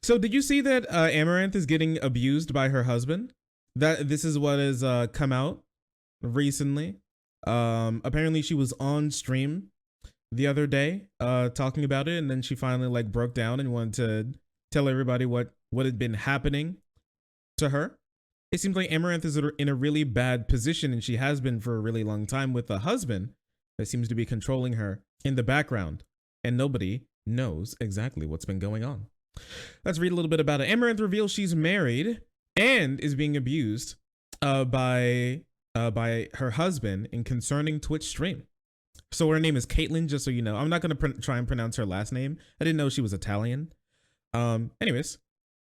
So did you see that Amaranth is getting abused by her husband? That this is what has come out recently. Apparently she was on stream the other day talking about it, and then she finally like broke down and wanted to tell everybody what had been happening to her. It seems like Amaranth is in a really bad position, and she has been for a really long time, with a husband that seems to be controlling her in the background, and nobody knows exactly what's been going on. Let's read a little bit about it. Amaranth reveals she's married and is being abused by her husband in concerning Twitch stream. So her name is Caitlin, just so you know. I'm not going to try and pronounce her last name. I didn't know she was Italian. Anyways,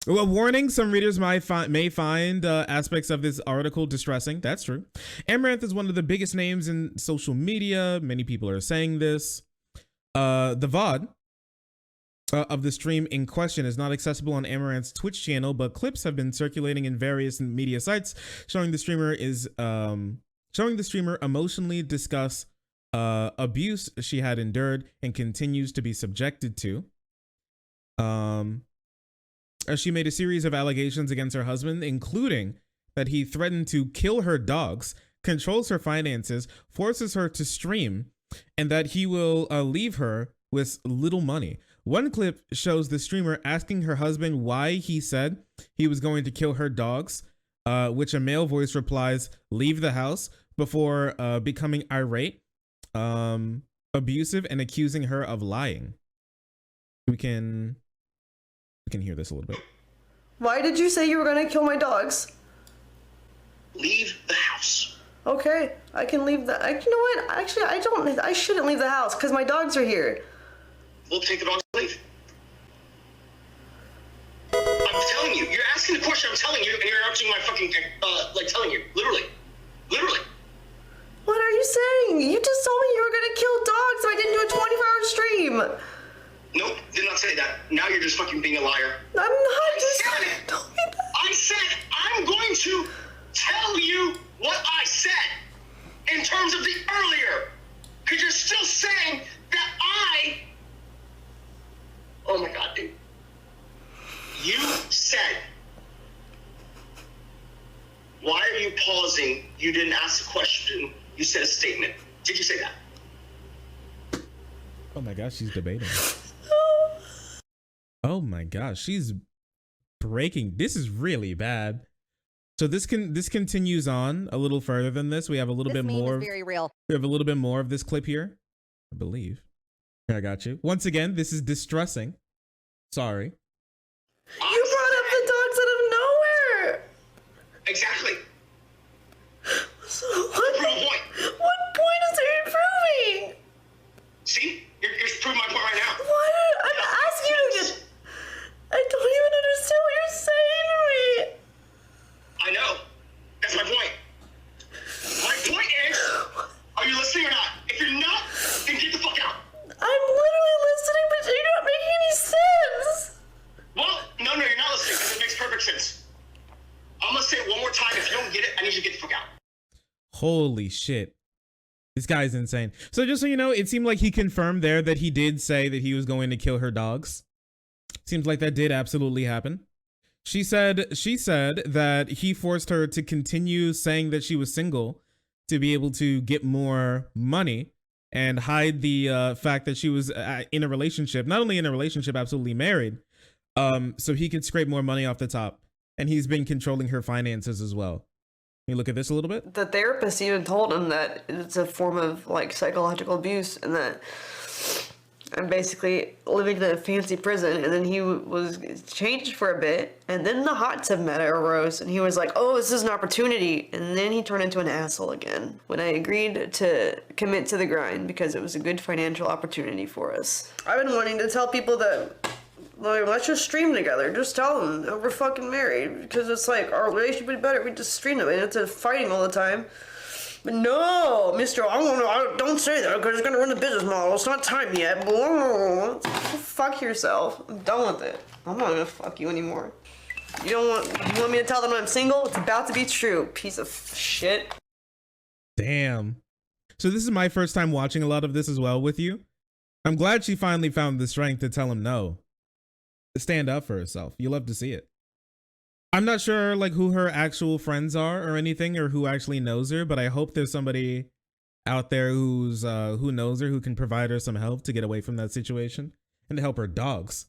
well, warning, some readers may find aspects of this article distressing. That's true. Amaranth is one of the biggest names in social media. Many people are saying this. The VOD of the stream in question is not accessible on Amaranth's Twitch channel, but clips have been circulating in various media sites showing the streamer emotionally discuss abuse she had endured and continues to be subjected to. She made a series of allegations against her husband, including that he threatened to kill her dogs, controls her finances, forces her to stream, and that he will leave her with little money. One clip shows the streamer asking her husband why he said he was going to kill her dogs, which a male voice replies, "Leave the house," before becoming irate, abusive, and accusing her of lying. We can hear this a little bit. Why did you say you were going to kill my dogs? Leave the house. Okay, I can leave the... You know what? Actually, I shouldn't leave the house because my dogs are here. We'll take the dogs and leave. I'm telling you. You're asking the question. I'm telling you, and you're interrupting my fucking, telling you. Literally. Literally. What are you saying? You just told me you were going to kill dogs so I didn't do a 24-hour stream. Nope, did not say that. Now you're just fucking being a liar. I'm not I said I'm going to tell you what I said in terms of the earlier. Because you're still saying that oh my god, dude. You said, why are you pausing? You didn't ask a question. You said a statement. Did you say that? Oh my gosh, she's debating. Oh my gosh, she's breaking. This is really bad. So this continues on a little further than this. We have a little bit more. Very real. We have a little bit more of this clip here, I believe. I got you. Once again, this is distressing. Sorry. You brought up the dogs out of nowhere. Exactly. So what point point is it improving? See? You're proving my point right now. What? I'm asking you to... I don't even understand what you're saying to me. I know. That's my point. My point is, are you listening or not? If you're not, then get the fuck out. I'm literally listening, but you're not making any sense. Well, no, you're not listening because it makes perfect sense. I'm gonna say it one more time. If you don't get it, I need you to get the fuck out. Holy shit. This guy's insane. So just so you know, it seemed like he confirmed there that he did say that he was going to kill her dogs. Seems like that did absolutely happen. She said that he forced her to continue saying that she was single to be able to get more money and hide the fact that she was in a relationship, not only in a relationship, absolutely married, so he could scrape more money off the top. And he's been controlling her finances as well. Can you look at this a little bit? The therapist even told him that it's a form of like psychological abuse, and that I'm basically living in a fancy prison. And then he was changed for a bit, and then the hot tub meta arose, and he was like, "Oh, this is an opportunity." And then he turned into an asshole again when I agreed to commit to the grind because it was a good financial opportunity for us. I've been wanting to tell people that, like, let's just stream together. Just tell them that we're fucking married, because it's like our relationship would be better if we just stream them instead of fighting all the time. But no, Mister, don't say that because it's gonna ruin the business model. It's not time yet. Go fuck yourself. I'm done with it. I'm not gonna fuck you anymore. You want me to tell them I'm single? It's about to be true. Piece of shit. Damn. So this is my first time watching a lot of this as well with you. I'm glad she finally found the strength to tell him no. stand up for herself. You love to see it. I'm not sure like who her actual friends are or anything, or who actually knows her, but I hope there's somebody out there who's who knows her, who can provide her some help to get away from that situation and to help her dogs.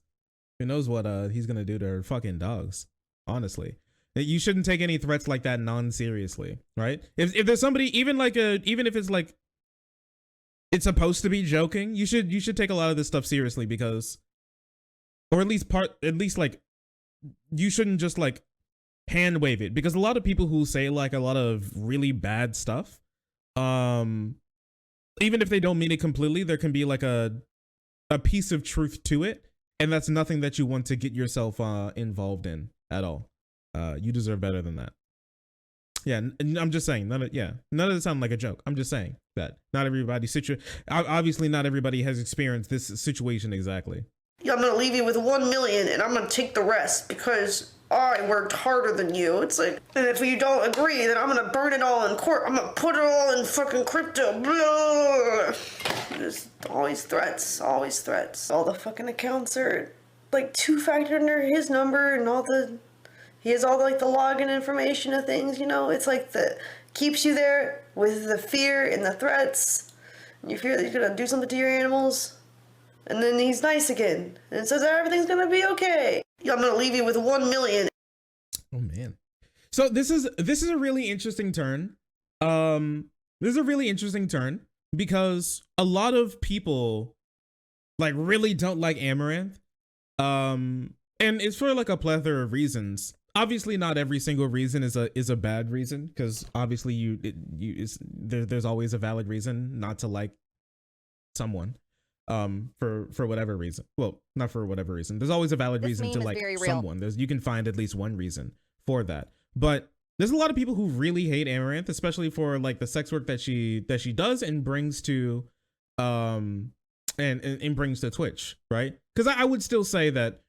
Who knows what he's gonna do to her fucking dogs? Honestly, you shouldn't take any threats like that non-seriously, right? If there's somebody, even if it's like it's supposed to be joking, you should take a lot of this stuff seriously, because, or at least like, you shouldn't just like hand wave it, because a lot of people who say like a lot of really bad stuff, even if they don't mean it completely, there can be like a piece of truth to it, and that's nothing that you want to get yourself involved in at all. You deserve better than that. Yeah, I'm just saying, none of it sound like a joke. I'm just saying that not everybody obviously not everybody has experienced this situation exactly. Yeah, I'm gonna leave you with 1 million and I'm gonna take the rest because I worked harder than you. It's like, and if you don't agree, then I'm gonna burn it all in court. I'm gonna put it all in fucking crypto. Blah. Just always threats, always threats. All the fucking accounts are like two-factor under his number, and he has all like the login information of things, you know. It's like keeps you there with the fear and the threats. And you fear that he's gonna do something to your animals. And then he's nice again and says everything's gonna be okay. I'm gonna leave you with 1 million. Oh man. So this is a really interesting turn. This is a really interesting turn because a lot of people like really don't like Amaranth. And it's for like a plethora of reasons. Obviously not every single reason is a bad reason, because obviously there's always a valid reason not to like someone. For whatever reason. Well, not for whatever reason. There's always a valid reason to like someone. You can find at least one reason for that. But there's a lot of people who really hate Amaranth, especially for like the sex work that she does and brings to and brings to Twitch, right? Because I would still say that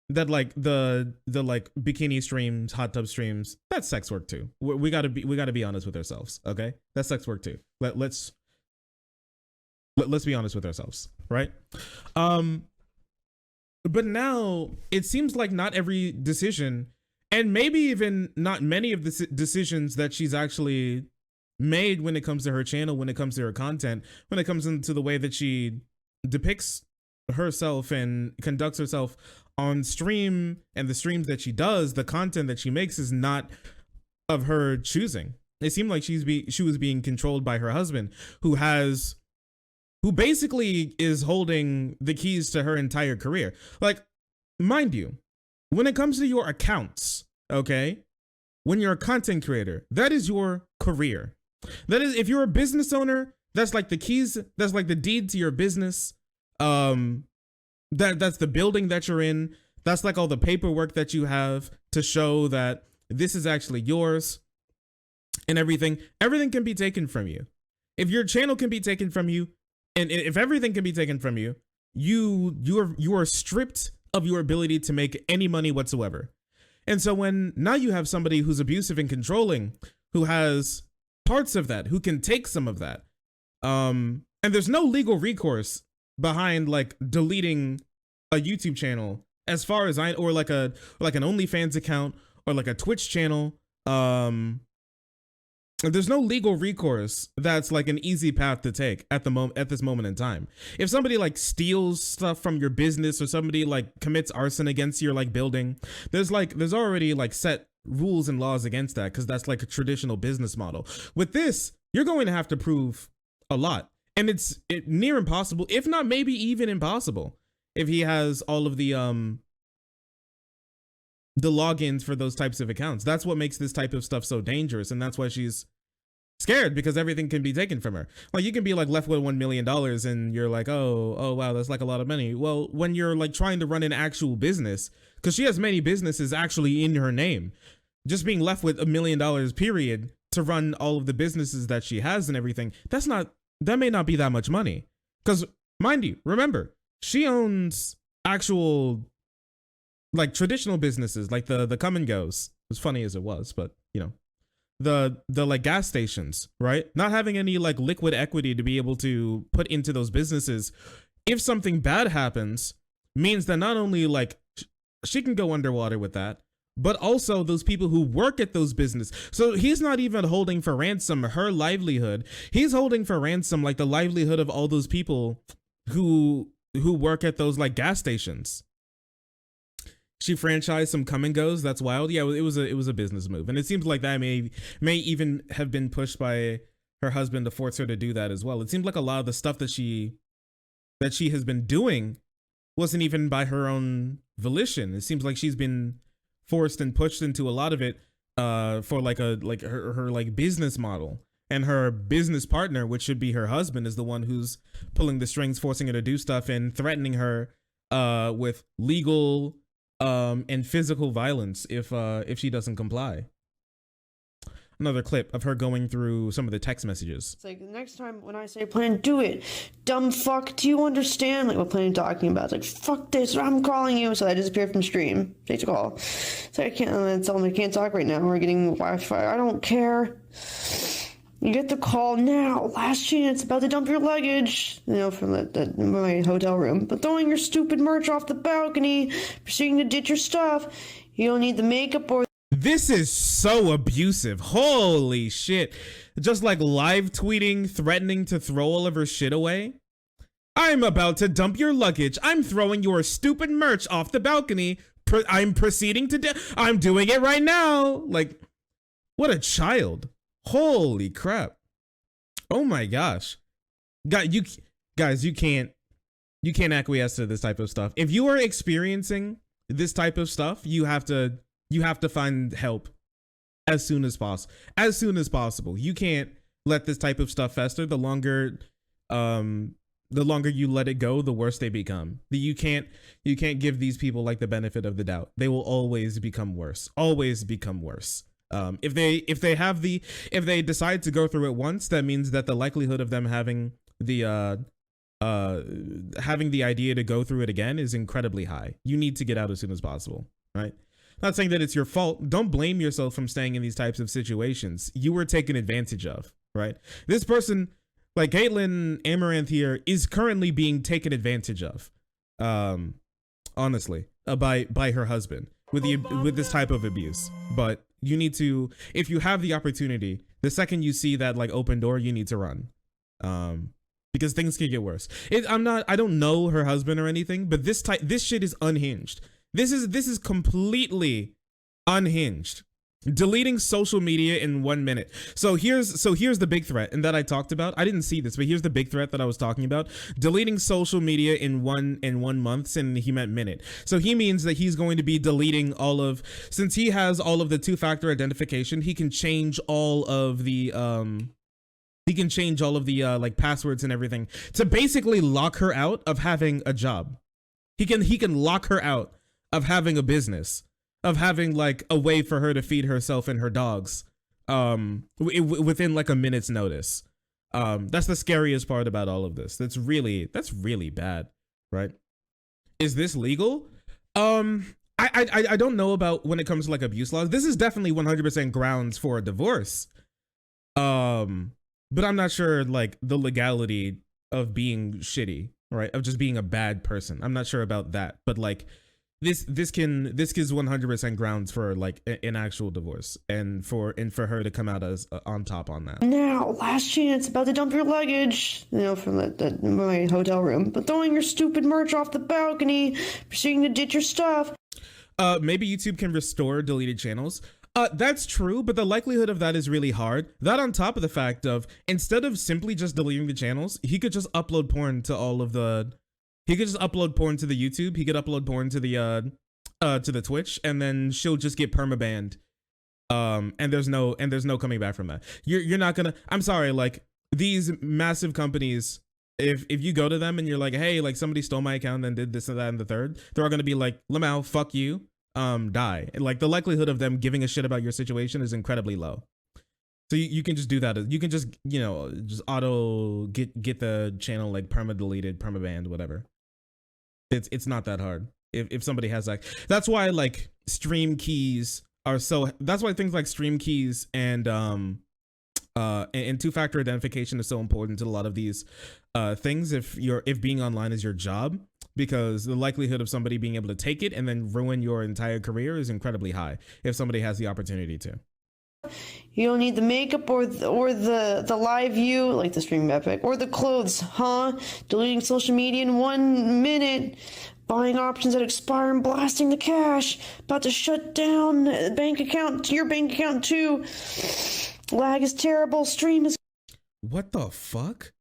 like the like bikini streams, hot tub streams, that's sex work too. We gotta be honest with ourselves, okay? That's sex work too. Let's be honest with ourselves, right? But now it seems like not every decision, and maybe even not many of the decisions that she's actually made when it comes to her channel, when it comes to her content, when it comes into the way that she depicts herself and conducts herself on stream, and the streams that she does, the content that she makes is not of her choosing. It seemed like she was being controlled by her husband, who basically is holding the keys to her entire career. Like, mind you, when it comes to your accounts, okay, when you're a content creator, that is your career. That is, if you're a business owner, that's like the keys, that's like the deed to your business. That's the building that you're in. That's like all the paperwork that you have to show that this is actually yours, and everything can be taken from you. If your channel can be taken from you, and if everything can be taken from you, you are stripped of your ability to make any money whatsoever. And so when now you have somebody who's abusive and controlling, who has parts of that, who can take some of that, and there's no legal recourse behind like deleting a YouTube channel, as far as or like an OnlyFans account or like a Twitch channel. There's no legal recourse that's like an easy path to take at this moment in time. If somebody like steals stuff from your business, or somebody like commits arson against your like building, there's already like set rules and laws against that, because that's like a traditional business model. With this, you're going to have to prove a lot, and it's near impossible, if not maybe even impossible, if he has all of the logins for those types of accounts. That's what makes this type of stuff so dangerous, and that's why she's scared, because everything can be taken from her. Like, you can be like left with $1 million and you're like, oh wow, that's like a lot of money. Well, when you're like trying to run an actual business, because she has many businesses actually in her name, just being left with $1 million period to run all of the businesses that she has and everything, that may not be that much money. Because mind you, remember, she owns actual like traditional businesses, like the come and goes, as funny as it was, but you know, the like gas stations, right? Not having any like liquid equity to be able to put into those businesses, if something bad happens, means that not only like she can go underwater with that. But also those people who work at those business. So he's not even holding for ransom her livelihood. He's holding for ransom like the livelihood of all those people who work at those like gas stations. She franchised some come and goes. That's wild. Yeah, it was a business move, and it seems like that may even have been pushed by her husband to force her to do that as well. It seems like a lot of the stuff that she has been doing wasn't even by her own volition. It seems like she's been forced and pushed into a lot of it for her like business model, and her business partner, which should be her husband, is the one who's pulling the strings, forcing her to do stuff and threatening her with legal and physical violence if she doesn't comply. Another clip of her going through some of the text messages. It's like, the next time when I say plan, do it. Dumb fuck, do you understand? Like, what plan talking about? It's like, fuck this, I'm calling you. So I disappeared from stream. Takes a call. So I can't tell them I can't talk right now. We're getting Wi-Fi. I don't care. You get the call now. Last chance. About to dump your luggage. You know, from my hotel room. But throwing your stupid merch off the balcony. Proceeding to ditch your stuff. You don't need the makeup or... This is so abusive. Holy shit. Just like live tweeting, threatening to throw all of her shit away. I'm about to dump your luggage. I'm throwing your stupid merch off the balcony. I'm proceeding to I'm doing it right now. Like, what a child. Holy crap. Oh my gosh. Guys, you can't acquiesce to this type of stuff. If you are experiencing this type of stuff, you have to find help as soon as possible. You can't let this type of stuff fester. The longer you let it go, the worse they become. You can't give these people like the benefit of the doubt. They will always become worse. If they decide to go through it once, that means that the likelihood of them having the idea to go through it again is incredibly high. You need to get out as soon as possible, right? Not saying that it's your fault. Don't blame yourself from staying in these types of situations. You were taken advantage of, right? This person, like Caitlyn Amaranth here, is currently being taken advantage of, honestly, by her husband with this type of abuse. But you need to, if you have the opportunity, the second you see that like open door, you need to run, because things can get worse. I don't know her husband or anything, but this shit is unhinged. This is completely unhinged. Deleting social media in 1 minute. So here's the big threat, and that I talked about. I didn't see this, but here's the big threat that I was talking about. Deleting social media in one month, and he meant minute. So he means that he's going to be deleting since he has all of the two-factor identification, he can change all of the like passwords and everything to basically lock her out of having a job. He can lock her out of having a business, of having like a way for her to feed herself and her dogs within like a minute's notice. That's the scariest part about all of this. That's really bad, right? Is this legal? I don't know about when it comes to like abuse laws. This is definitely 100% grounds for a divorce. But I'm not sure like the legality of being shitty, right? Of just being a bad person. I'm not sure about that, but like this gives 100% grounds for like an actual divorce, and for her to come out as on top on that. Now, last chance. About to dump your luggage. You know, from my hotel room. But throwing your stupid merch off the balcony. Proceeding to ditch your stuff. Maybe YouTube can restore deleted channels. That's true, but the likelihood of that is really hard. That on top of the fact of, instead of simply just deleting the channels, he could just upload porn to he could just upload porn to the YouTube. He could upload porn to the Twitch, and then she'll just get permabanned. And there's no coming back from that. You're not gonna, I'm sorry, like these massive companies, if you go to them and you're like, hey, like somebody stole my account and did this and that and the third, they're all gonna be like, Lamau, fuck you. Die. Like the likelihood of them giving a shit about your situation is incredibly low. So you can just do that. You can just, you know, just auto get the channel like perma deleted, perma banned, whatever. It's not that hard. If somebody has like, that's why like stream keys are so, that's why things like stream keys and two-factor identification is so important to a lot of these things. If being online is your job, because the likelihood of somebody being able to take it and then ruin your entire career is incredibly high if somebody has the opportunity to. You don't need the makeup or the live view, like the stream epic, or the clothes, huh? Deleting social media in 1 minute, buying options that expire and blasting the cash, about to shut down bank account, your bank account too. Lag is terrible, stream is... What the fuck?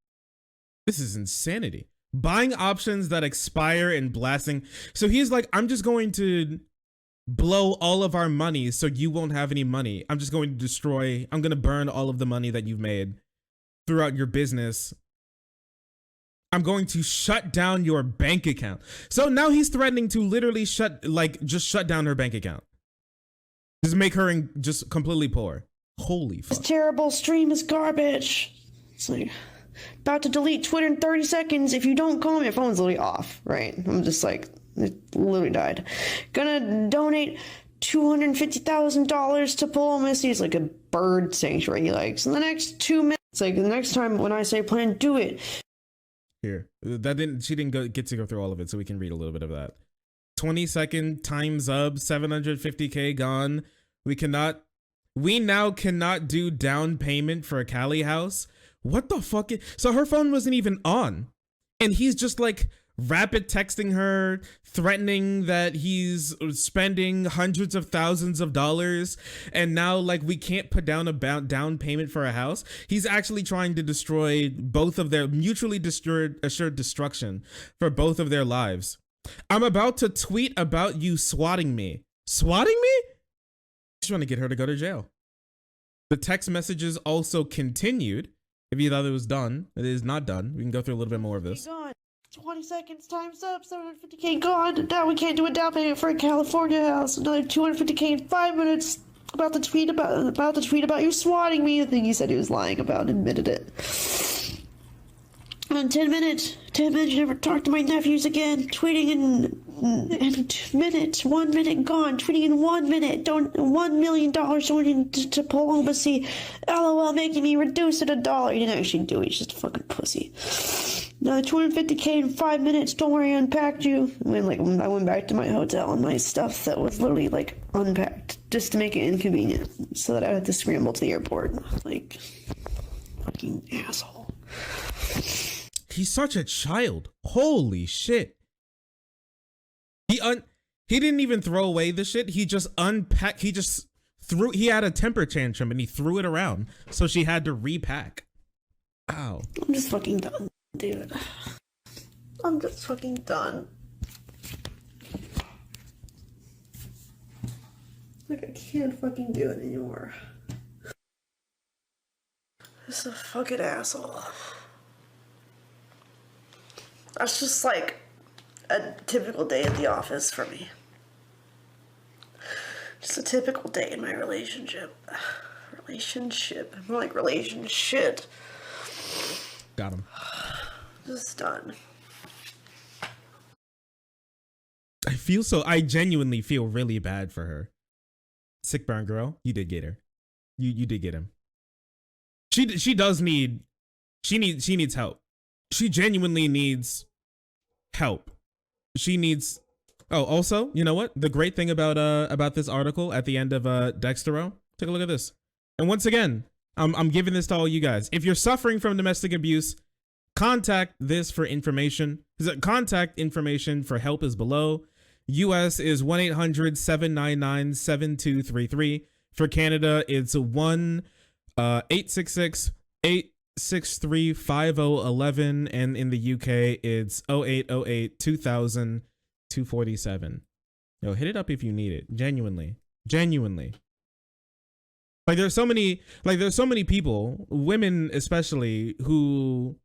This is insanity. Buying options that expire and blasting. So he's like, I'm just going to blow all of our money so you won't have any money. I'm just going to destroy, I'm going to burn all of the money that you've made throughout your business. I'm going to shut down your bank account. So now he's threatening to literally just shut down her bank account. Just make her just completely poor. Holy fuck. It's terrible, stream is garbage. It's like, about to delete Twitter in 30 seconds. If you don't call me, your phone's literally off, right? I'm just like, it literally died. Gonna donate $250,000 to diplomacy. It's like a bird sanctuary he likes. In the next 2 minutes, like the next time when I say plan, do it. Here, she didn't get to go through all of it, so we can read a little bit of that. 20-second time's up, 750K gone. We now cannot do down payment for a Cali house. What the fuck? So her phone wasn't even on, and he's just like rapid texting her, threatening that he's spending hundreds of thousands of dollars, and now like we can't put down a down payment for a house. He's actually trying to destroy both of their mutually assured destruction for both of their lives. I'm about to tweet about you swatting me. Swatting me? Just trying to get her to go to jail. The text messages also continued. If you thought it was done, it is not done. We can go through a little bit more of this. 20 seconds, time's up, 750K gone. Now we can't do a down payment for a California house. Another 250K in 5 minutes. About to tweet about you swatting me. The thing he said he was lying about, admitted it. And 10 minutes, you never talk to my nephews again. Tweeting in minutes, 1 minute gone. Tweeting in 1 minute. $1 million donating to diplomacy. LOL, making me reduce it $1. He didn't actually do it. He's just a fucking pussy. Another 250K in 5 minutes. Don't worry, I unpacked you. I went back to my hotel and my stuff that was literally like unpacked just to make it inconvenient, so that I had to scramble to the airport. Like, fucking asshole. He's such a child. Holy shit. He didn't even throw away the shit. He just unpacked. He had a temper tantrum and he threw it around. So she had to repack. Ow. I'm just fucking done, dude. I'm just fucking done. Like, I can't fucking do it anymore. This is a fucking asshole. That's just like a typical day at the office for me. Just a typical day in my relationship. More like relationship. Got him. Just done. I genuinely feel really bad for her. Sick burn girl, you did get her. You did get him. She needs help. She genuinely needs help. She needs. Oh, also, you know what? The great thing about this article at the end of Dextero, take a look at this. And once again, I'm giving this to all you guys. If you're suffering from domestic abuse, contact this for information. Contact information for help is below. US is 1-800-799-7233. For Canada, it's 1-866-863-5011, and in the UK, it's 0808-2000-247. Yo, hit it up if you need it. Genuinely. Like there's so many people, women especially, who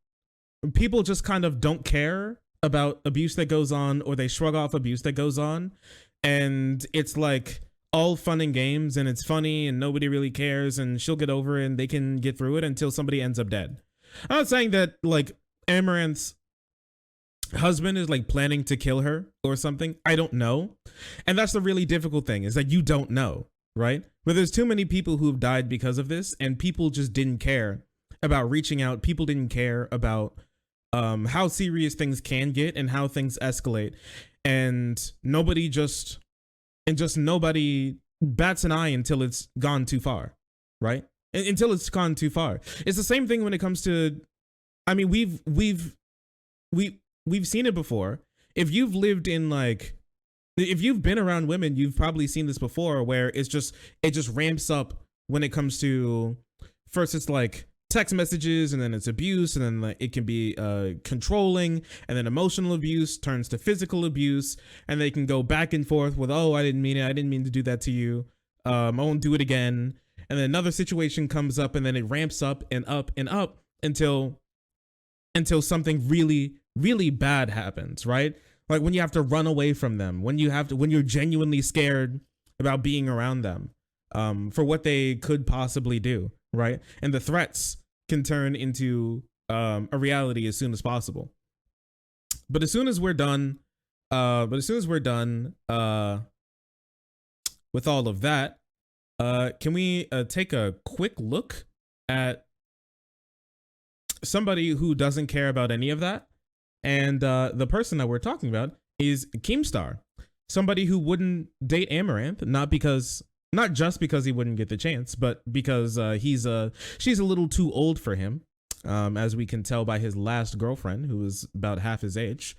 people just kind of don't care about abuse that goes on, or they shrug off abuse that goes on, and it's like all fun and games and it's funny and nobody really cares, and she'll get over it and they can get through it until somebody ends up dead. I'm not saying that like Amaranth's husband is like planning to kill her or something. I don't know. And that's the really difficult thing, is that you don't know, right? But there's too many people who have died because of this, and people just didn't care about reaching out. People didn't care about how serious things can get and how things escalate, and nobody bats an eye until it's gone too far, right? Until it's gone too far. It's the same thing when it comes to, I mean, we've seen it before. If you've lived in like, if you've been around women, you've probably seen this before, where it just ramps up when it comes to, first it's like text messages, and then it's abuse, and then like it can be controlling, and then emotional abuse turns to physical abuse, and they can go back and forth with, oh, I didn't mean to do that to you, I won't do it again, and then another situation comes up, and then it ramps up and up and up until something really, really bad happens, right? Like when you have to run away from them, when you're genuinely scared about being around them, for what they could possibly do, right? And the threats can turn into a reality as soon as possible. But as soon as we're done with all of that, can we take a quick look at somebody who doesn't care about any of that? And the person that we're talking about is Keemstar, somebody who wouldn't date Amaranth, not just because he wouldn't get the chance, but because she's a little too old for him, as we can tell by his last girlfriend, who was about half his age.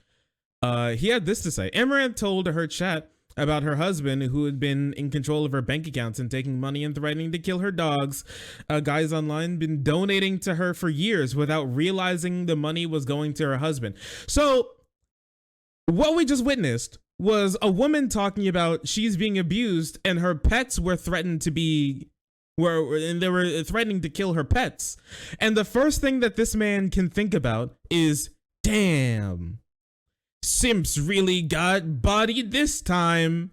He had this to say. Amaranth told her chat about her husband, who had been in control of her bank accounts and taking money and threatening to kill her dogs. Guys online been donating to her for years without realizing the money was going to her husband. So what we just witnessed was a woman talking about she's being abused, and her pets were threatened to be, and they were threatening to kill her pets. And the first thing that this man can think about is, damn, simps really got bodied this time.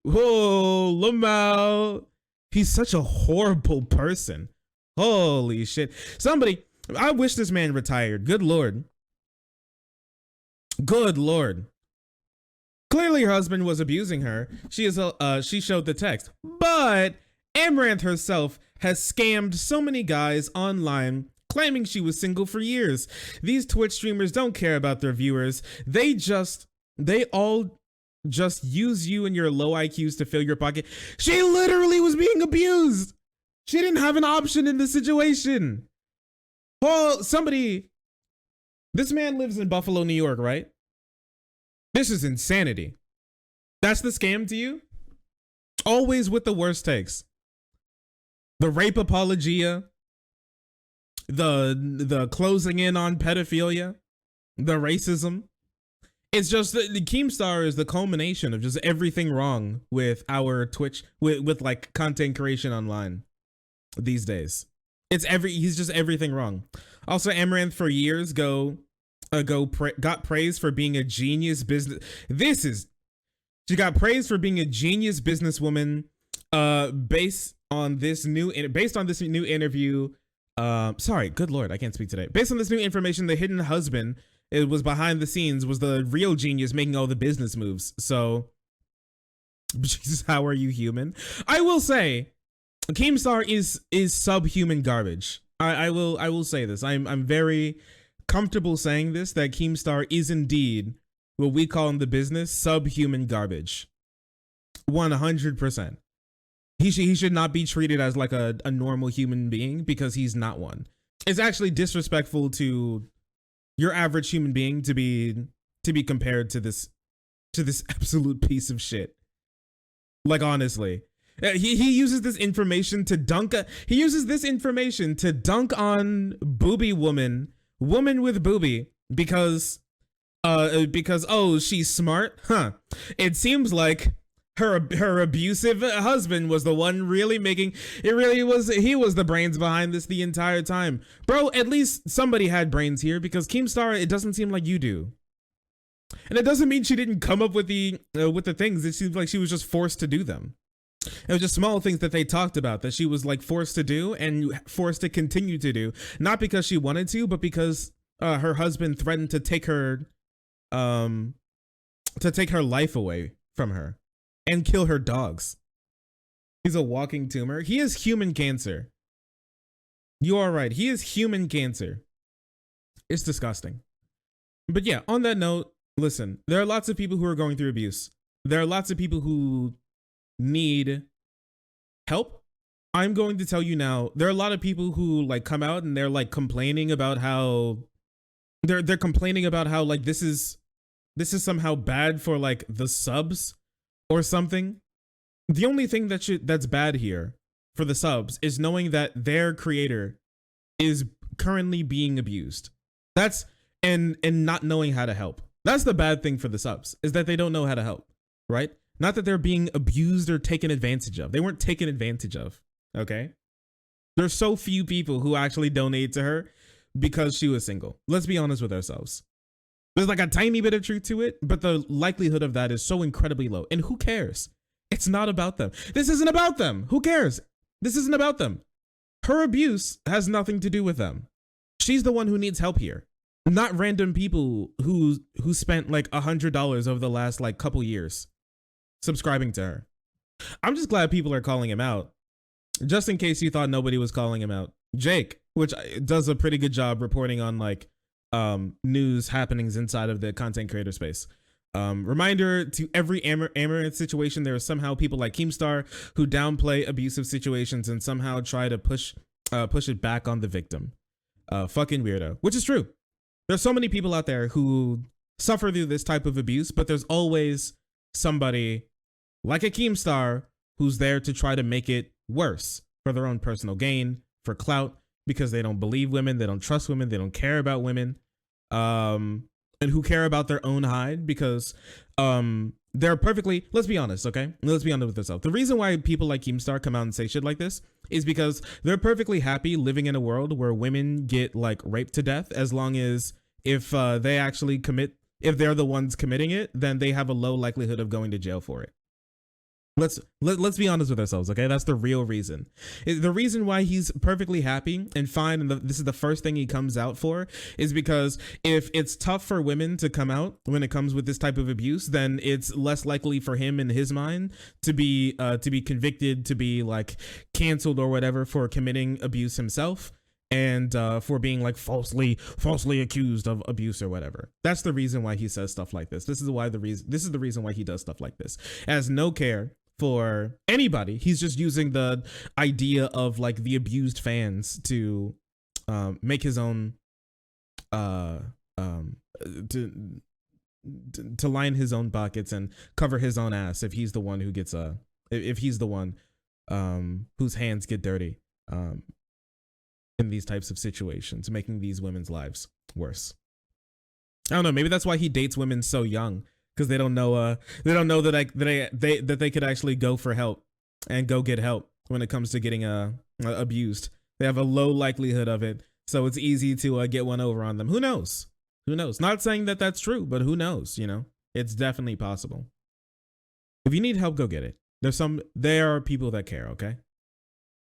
Oh, Lamau. He's such a horrible person. Holy shit. Somebody, I wish this man retired. Good Lord. Good Lord. Clearly her husband was abusing her. She showed the text. But Amaranth herself has scammed so many guys online, claiming she was single for years. These Twitch streamers don't care about their viewers. They all just use you and your low IQs to fill your pocket. She literally was being abused. She didn't have an option in this situation. Well, this man lives in Buffalo, New York, right? This is insanity. That's the scam to you? Always with the worst takes. The rape apologia, the closing in on pedophilia, the racism. It's just the Keemstar is the culmination of just everything wrong with our Twitch, with like content creation online these days. He's just everything wrong. Also, Amaranth for years got praised for being a genius business. She got praised for being a genius businesswoman, based on this new interview. Sorry, good Lord, I can't speak today. Based on this new information, the hidden husband, it was behind the scenes, was the real genius making all the business moves. So, Jesus, how are you human? I will say, Keemstar is subhuman garbage. I will say this. I'm very comfortable saying this, that Keemstar is indeed what we call in the business subhuman garbage. 100%. He should not be treated as like a normal human being, because he's not one. It's actually disrespectful to your average human being to be compared to this absolute piece of shit. Like, honestly, he uses this information to dunk. He uses this information to dunk on booby woman with booby because oh, she's smart, huh? It seems like her abusive husband was the one really making it. He was the brains behind this the entire time. Bro, at least somebody had brains here, because Keemstar, it doesn't seem like you do. And it doesn't mean she didn't come up with the things. It seems like she was just forced to do them. It was just small things that they talked about that she was like forced to do and forced to continue to do, not because she wanted to, but because her husband threatened to take her life away from her and kill her dogs. He's a walking tumor. He is human cancer. You are right. He is human cancer. It's disgusting. But yeah, on that note, listen, there are lots of people who are going through abuse. There are lots of people who need help. I'm going to tell you now, there are a lot of people who like come out and they're like complaining about how they're complaining about how like this is somehow bad for like the subs or something. The only thing that's bad here for the subs is knowing that their creator is currently being abused. That's and not knowing how to help. That's the bad thing for the subs, is that they don't know how to help, right? Not that they're being abused or taken advantage of. They weren't taken advantage of, okay? There's so few people who actually donate to her because she was single. Let's be honest with ourselves. There's like a tiny bit of truth to it, but the likelihood of that is so incredibly low. And who cares? It's not about them. This isn't about them. Who cares? This isn't about them. Her abuse has nothing to do with them. She's the one who needs help here, not random people who spent like $100 over the last like couple years subscribing to her. I'm just glad people are calling him out. Just in case you thought nobody was calling him out, Jake, which does a pretty good job reporting on like news happenings inside of the content creator space. Reminder to every Amaranth situation, there are somehow people like Keemstar who downplay abusive situations and somehow try to push it back on the victim. Fucking weirdo, which is true. There's so many people out there who suffer through this type of abuse, but there's always somebody like a Keemstar who's there to try to make it worse for their own personal gain, for clout, because they don't believe women, they don't trust women, they don't care about women, and who care about their own hide because they're perfectly, let's be honest, okay? Let's be honest with ourselves. The reason why people like Keemstar come out and say shit like this is because they're perfectly happy living in a world where women get like raped to death, as long as if they actually if they're the ones committing it, then they have a low likelihood of going to jail for it. Let's be honest with ourselves, okay? That's the real reason. The reason why he's perfectly happy and fine, and this is the first thing he comes out for, is because if it's tough for women to come out when it comes with this type of abuse, then it's less likely for him in his mind to be convicted, to be like canceled or whatever for committing abuse himself, and for being like falsely accused of abuse or whatever. That's the reason why he says stuff like this. This is the reason why he does stuff like this. As no care for anybody. He's just using the idea of like the abused fans to make his own to line his own buckets and cover his own ass if he's the one who gets if he's the one whose hands get dirty in these types of situations, making these women's lives worse. I don't know, maybe that's why he dates women so young, because they don't know that they could actually go for help and go get help when it comes to getting abused. They have a low likelihood of it, so it's easy to get one over on them. Who knows? Not saying that that's true, but who knows? You know, it's definitely possible. If you need help, go get it. There are people that care, okay?